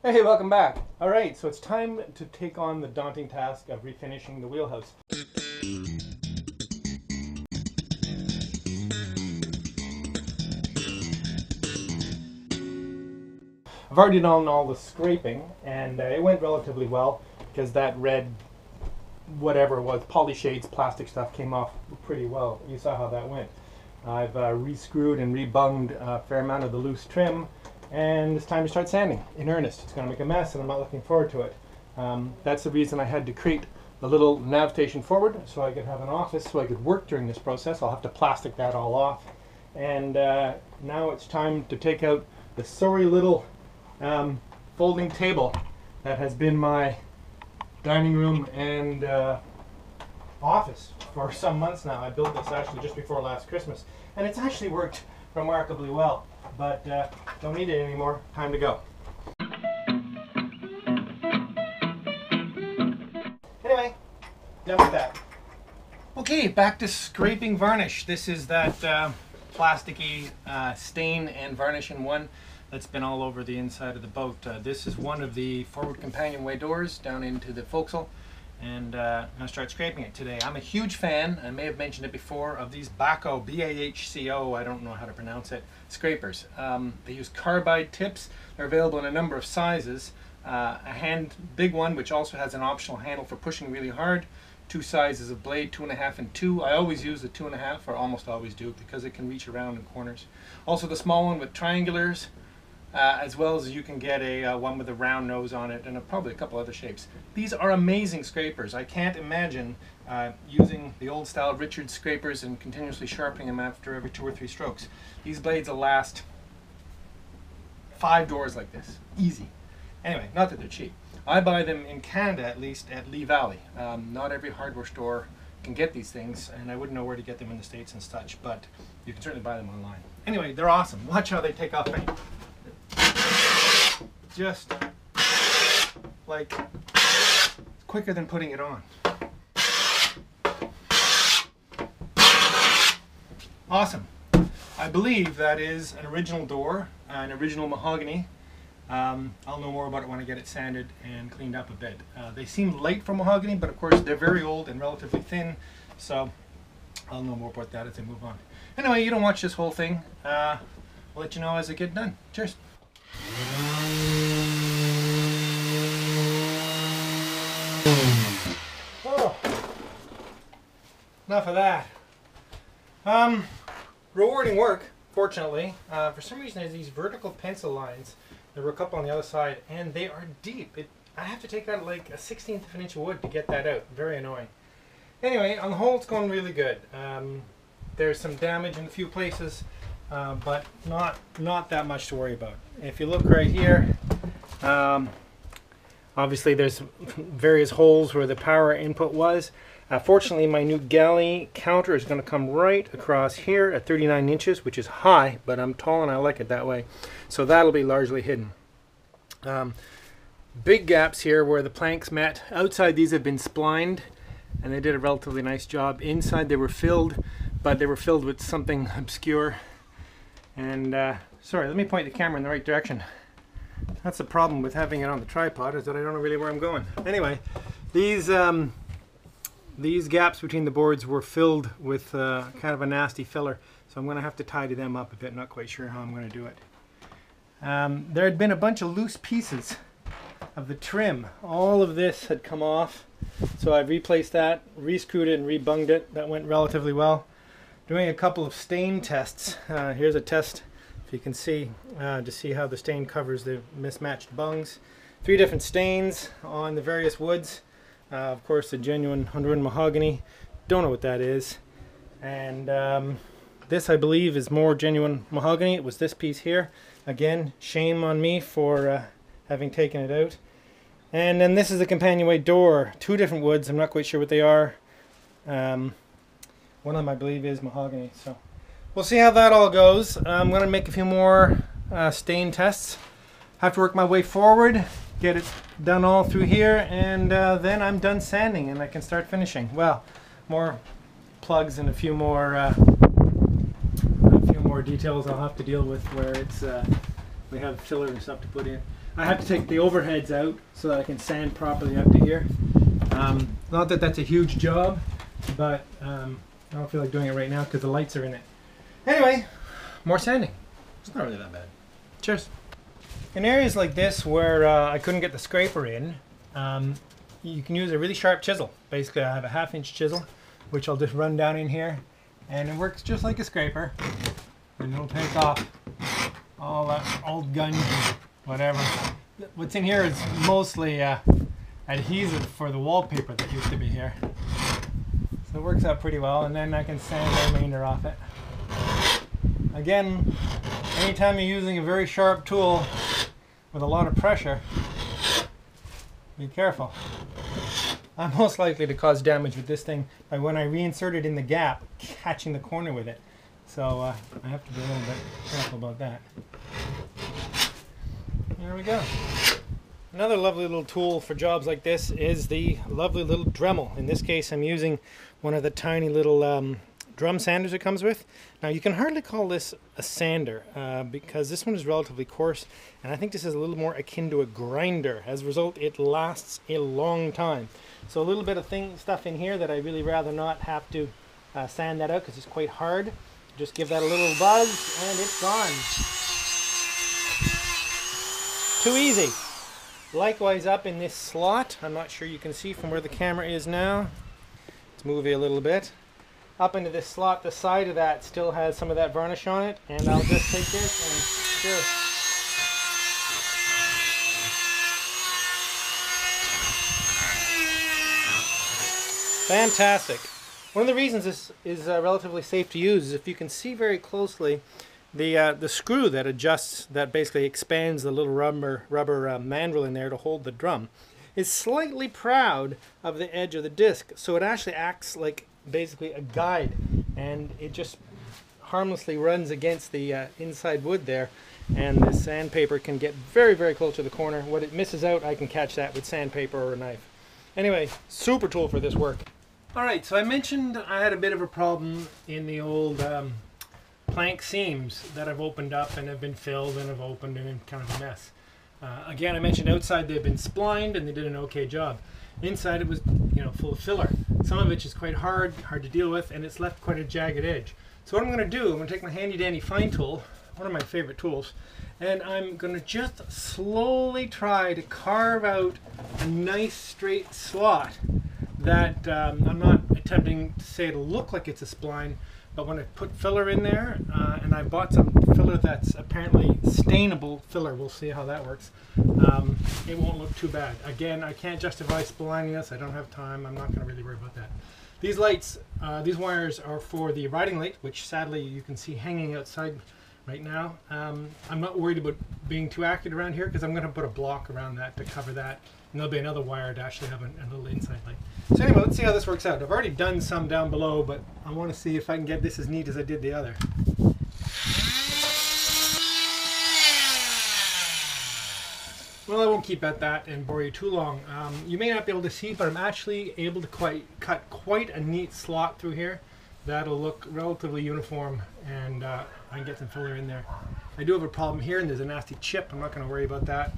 Hey, welcome back. All right, so it's time to take on the daunting task of refinishing the wheelhouse. I've already done all the scraping, and it went relatively well because that red, whatever it was, poly shades, plastic stuff came off pretty well. You saw how that went. I've re-screwed and rebunged a fair amount of the loose trim, and it's time to start sanding in earnest. It's going to make a mess, and I'm not looking forward to it. That's the reason I had to create a little nav station forward so I could have an office so I could work during this process. I'll have to plastic that all off. And now it's time to take out the sorry little folding table that has been my dining room and office for some months now. I built this actually just before last Christmas, and it's actually worked remarkably well, but don't need it anymore. Time to go. Anyway, done with that. Okay, back to scraping varnish. This is that plasticky stain and varnish in one that's been all over the inside of the boat. This is one of the forward companionway doors down into the forecastle, and I'm going to start scraping it today. I'm a huge fan, I may have mentioned it before, of these Bahco, B-A-H-C-O, I don't know how to pronounce it, scrapers. They use carbide tips. They're available in a number of sizes. A big one, which also has an optional handle for pushing really hard. Two sizes of blade, 2.5 and 2. I always use the 2.5, or almost always do, because it can reach around in corners. Also the small one with triangulars, as well as you can get a one with a round nose on it, and probably a couple other shapes. These are amazing scrapers. I can't imagine using the old style Richards scrapers and continuously sharpening them after every 2 or 3 strokes. These blades will last 5 doors like this, easy. Anyway, not that they're cheap. I buy them in Canada, at least, at Lee Valley. Not every hardware store can get these things, and I wouldn't know where to get them in the States and such, but you can certainly buy them online. Anyway, they're awesome. Watch how they take off paint. Just like it's quicker than putting it on. Awesome. I believe that is an original door, an original mahogany. I'll know more about it when I get it sanded and cleaned up a bit. They seem light for mahogany, but of course they're very old and relatively thin, so I'll know more about that as I move on. Anyway, you don't watch this whole thing. I'll let you know as I get done. Cheers. Oh, enough of that. Rewarding work, fortunately. For some reason there's these vertical pencil lines. There were a couple on the other side, and they are deep. I have to take out like a 1/16 of an inch of wood to get that out. Very annoying. Anyway, on the whole, it's going really good. There's some damage in a few places, but not that much to worry about. If you look right here, obviously there's various holes where the power input was. Fortunately, my new galley counter is going to come right across here at 39 inches, which is high, but I'm tall and I like it that way. So that'll be largely hidden. Big gaps here where the planks met. Outside these have been splined, and they did a relatively nice job. Inside they were filled, but they were filled with something obscure. And sorry, let me point the camera in the right direction. That's the problem with having it on the tripod, is that I don't know really where I'm going. Anyway, these gaps between the boards were filled with kind of a nasty filler, so I'm going to have to tidy them up a bit. Not quite sure how I'm going to do it. There had been a bunch of loose pieces of the trim. All of this had come off, so I've replaced that, re-screwed it and rebunged it. That went relatively well. Doing a couple of stain tests. Here's a test, if you can see, to see how the stain covers the mismatched bungs. 3 different stains on the various woods. Of course, the genuine Honduran mahogany. Don't know what that is. And this, I believe, is more genuine mahogany. It was this piece here. Again, shame on me for having taken it out. And then this is the companionway door. 2 different woods. I'm not quite sure what they are. One of them, I believe, is mahogany. So we'll see how that all goes. I'm going to make a few more stain tests. Have to work my way forward, get it done all through here, and then I'm done sanding and I can start finishing. Well, more plugs and a few more details I'll have to deal with where it's we have filler and stuff to put in. I have to take the overheads out so that I can sand properly up to here. Not that that's a huge job, but I don't feel like doing it right now because the lights are in it. Anyway, more sanding. It's not really that bad. Cheers. In areas like this where I couldn't get the scraper in, you can use a really sharp chisel. Basically, I have a 1/2 inch chisel, which I'll just run down in here, and it works just like a scraper, and it'll take off all that old gunge and whatever. What's in here is mostly adhesive for the wallpaper that used to be here. So it works out pretty well, and then I can sand the remainder off it. Again, anytime you're using a very sharp tool with a lot of pressure, be careful. I'm most likely to cause damage with this thing by when I reinsert it in the gap, catching the corner with it. So I have to be a little bit careful about that. There we go. Another lovely little tool for jobs like this is the lovely little Dremel. In this case, I'm using one of the tiny little drum sanders it comes with. Now, you can hardly call this a sander because this one is relatively coarse, and I think this is a little more akin to a grinder. As a result, it lasts a long time. So a little bit of stuff in here that I really rather not have to sand that out because it's quite hard. Just give that a little buzz and it's gone. Too easy. Likewise up in this slot, I'm not sure you can see from where the camera is now. Let's move it a little bit. Up into this slot, the side of that still has some of that varnish on it, and I'll just take this and sure. Fantastic. One of the reasons this is relatively safe to use is if you can see very closely the screw that adjusts, that basically expands the little rubber mandrel in there to hold the drum, is slightly proud of the edge of the disc, so it actually acts like basically a guide, and it just harmlessly runs against the inside wood there, and the sandpaper can get very, very close to the corner. What it misses out, I can catch that with sandpaper or a knife. Anyway, super tool for this work. Alright, so I mentioned I had a bit of a problem in the old plank seams that I've opened up and have been filled and have opened and in kind of a mess. Again, I mentioned outside they've been splined and they did an okay job. Inside it was, full of filler. Some of it is quite hard to deal with, and it's left quite a jagged edge. So what I'm going to do, I'm going to take my handy dandy fine tool, one of my favorite tools, and I'm going to just slowly try to carve out a nice straight slot that I'm not attempting to say it'll look like it's a spline, but when I put filler in there, and I bought some filler that's apparently stainable filler, we'll see how that works, it won't look too bad. Again, I can't justify splining this, I don't have time, I'm not going to really worry about that. These lights, these wires are for the riding light, which sadly you can see hanging outside right now. I'm not worried about being too accurate around here because I'm going to put a block around that to cover that, and there'll be another wire to actually have a little inside light. So anyway, let's see how this works out. I've already done some down below, but I want to see if I can get this as neat as I did the other. Well, I won't keep at that and bore you too long. You may not be able to see, but I'm actually able to cut quite a neat slot through here. That'll look relatively uniform, and I can get some filler in there. I do have a problem here, and there's a nasty chip. I'm not going to worry about that.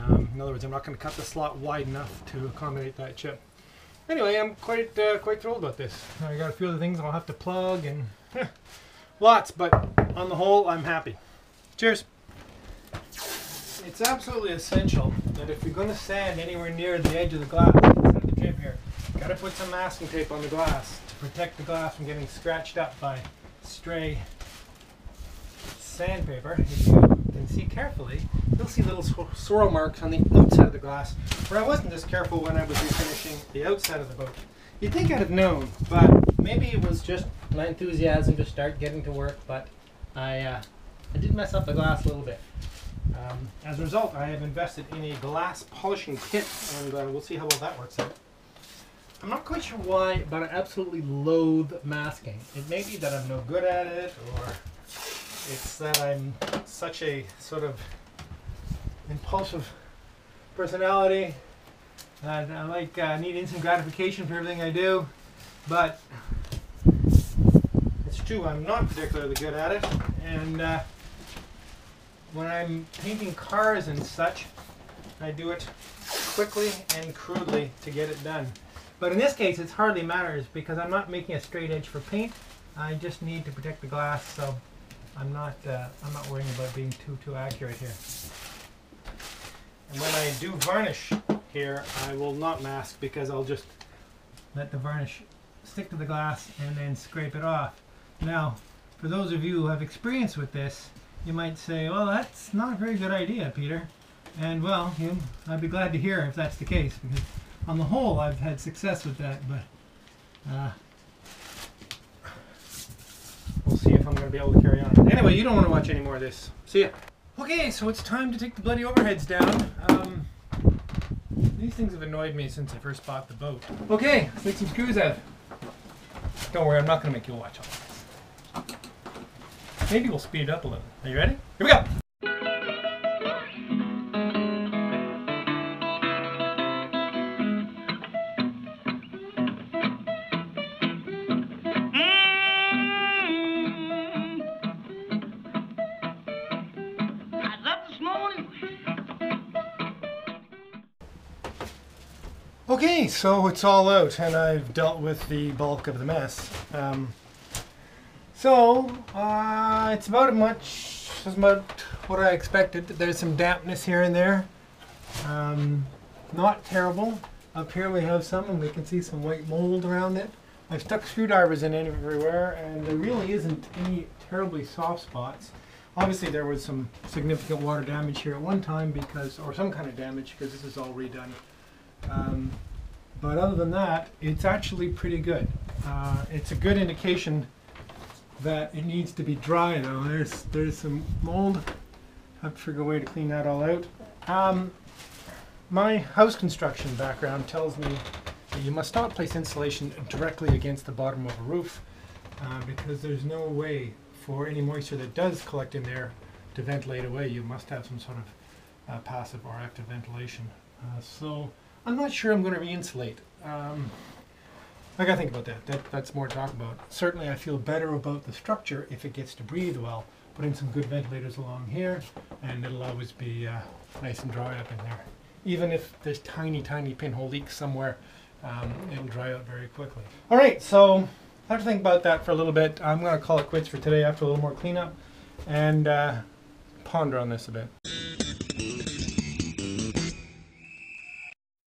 In other words, I'm not going to cut the slot wide enough to accommodate that chip. Anyway, I'm quite thrilled about this. I got a few other things I'll have to plug and lots, but on the whole, I'm happy. Cheers. It's absolutely essential that if you're going to sand anywhere near the edge of the glass, instead of the tip here, you got to put some masking tape on the glass to protect the glass from getting scratched up by stray sandpaper. If you can see carefully, you'll see little swirl marks on the outside of the glass, where I wasn't as careful when I was refinishing the outside of the boat. You'd think I'd have known, but maybe it was just my enthusiasm to start getting to work, but I did mess up the glass a little bit. As a result, I have invested in a glass polishing kit, and we'll see how well that works out. I'm not quite sure why, but I absolutely loathe masking. It may be that I'm no good at it, or it's that I'm such a sort of impulsive personality that I like need instant gratification for everything I do, but it's true I'm not particularly good at it, and when I'm painting cars and such, I do it quickly and crudely to get it done. But in this case, it hardly matters because I'm not making a straight edge for paint. I just need to protect the glass, so I'm not worrying about being too accurate here. And when I do varnish here, I will not mask because I'll just let the varnish stick to the glass and then scrape it off. Now, for those of you who have experience with this, you might say, well, that's not a very good idea, Peter. And well, I'd be glad to hear if that's the case, because on the whole, I've had success with that, but we'll see if I'm going to be able to carry on. Anyway, you don't want to watch any more of this. See ya. Okay, so it's time to take the bloody overheads down. These things have annoyed me since I first bought the boat. Okay, let's take some screws out. Don't worry, I'm not going to make you watch all this. Maybe we'll speed it up a little. Are you ready? Here we go! Okay, so it's all out and I've dealt with the bulk of the mess. It's about what I expected. There's some dampness here and there. Not terrible. Up here we have some, and we can see some white mold around it. I've stuck screwdrivers in everywhere, and there really isn't any terribly soft spots. Obviously there was some significant water damage here at one time or some kind of damage, because this is all redone. But other than that, it's actually pretty good. It's a good indication that it needs to be dry though. There's some mold. Have to figure a way to clean that all out. My house construction background tells me that you must not place insulation directly against the bottom of a roof because there's no way for any moisture that does collect in there to ventilate away. You must have some sort of passive or active ventilation. So I'm not sure I'm going to re-insulate. I gotta think about that. That's more to talk about. Certainly I feel better about the structure if it gets to breathe well. Put in some good ventilators along here and it'll always be nice and dry up in there. Even if there's tiny pinhole leaks somewhere, it'll dry out very quickly. Alright, so I have to think about that for a little bit. I'm going to call it quits for today after a little more cleanup and ponder on this a bit.